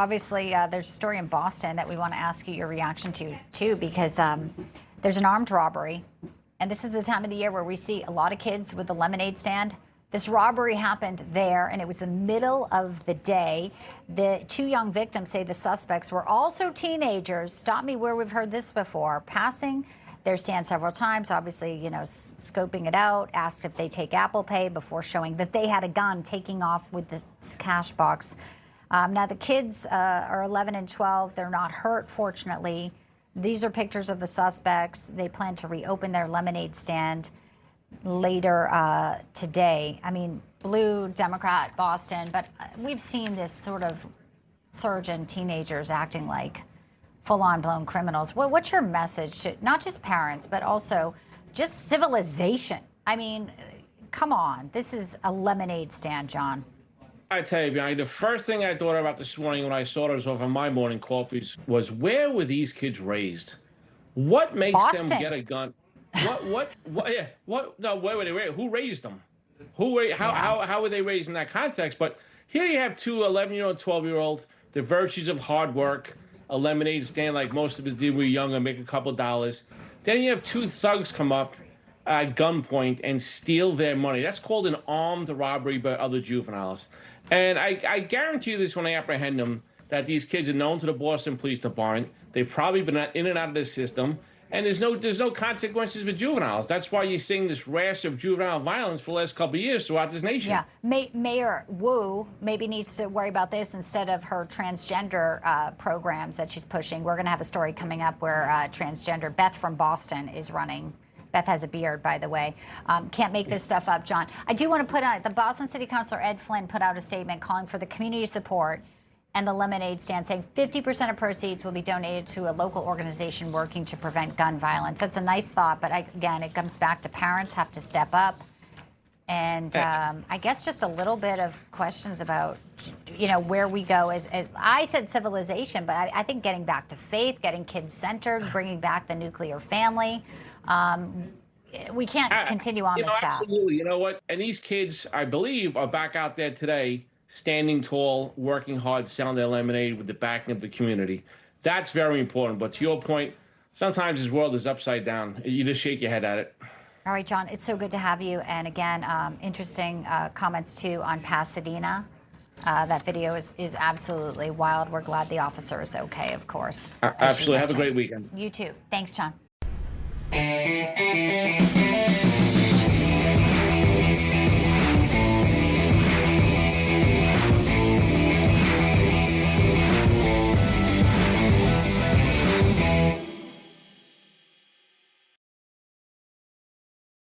Obviously, there's a story in Boston that we want to ask you your reaction to, too, because there's an armed robbery. And this is the time of the year where we see a lot of kids with the lemonade stand. This robbery happened there, and it was the middle of the day. The two young victims say the suspects were also teenagers. Stop me where we've heard this before. Passing their stand several times, obviously, scoping it out, asked if they take Apple Pay before showing that they had a gun, taking off with this cash box. Now, the kids are 11 and 12. They're not hurt, fortunately. These are pictures of the suspects. They plan to reopen their lemonade stand later today. I mean, blue Democrat Boston, but we've seen this sort of surge in teenagers acting like full-on blown criminals. What's your message to not just parents, but also just civilization? I mean, come on. This is a lemonade stand, John. I tell you, Bianca, the first thing I thought about this morning when I saw this off of my morning coffees was, where were these kids raised? What makes Boston. them get a gun? What? Yeah. What? No, where were they raised? Who raised them? How were they raised in that context? But here you have two 11-year-old, 12-year-old, the virtues of hard work, a lemonade stand like most of us did when we were younger, make a couple dollars. Then you have two thugs come up at gunpoint and steal their money. That's called an armed robbery by other juveniles. And I guarantee you this when I apprehend them, that these kids are known to the Boston Police Department. They've probably been in and out of the system. And there's no consequences for juveniles. That's why you're seeing this rash of juvenile violence for the last couple of years throughout this nation. Yeah, Mayor Wu maybe needs to worry about this instead of her transgender programs that she's pushing. We're going to have a story coming up where transgender Beth from Boston is running. Beth has a beard, by the way. Can't make this stuff up, John. I do want to put out, the Boston City Councilor Ed Flynn put out a statement calling for the community support and the lemonade stand, saying 50% of proceeds will be donated to a local organization working to prevent gun violence. That's a nice thought, but again, it comes back to parents have to step up. And I guess just a little bit of questions about, where we go. As I said, civilization, but I think getting back to faith, getting kids centered, bringing back the nuclear family. We can't continue on this path. Absolutely. You know what? And these kids, I believe, are back out there today, standing tall, working hard, selling their lemonade with the backing of the community. That's very important. But to your point, sometimes this world is upside down. You just shake your head at it. All right, John, it's so good to have you. And again, interesting comments, too, on Pasadena. That video is absolutely wild. We're glad the officer is okay, of course. Absolutely. Have a great weekend. You too. Thanks, John.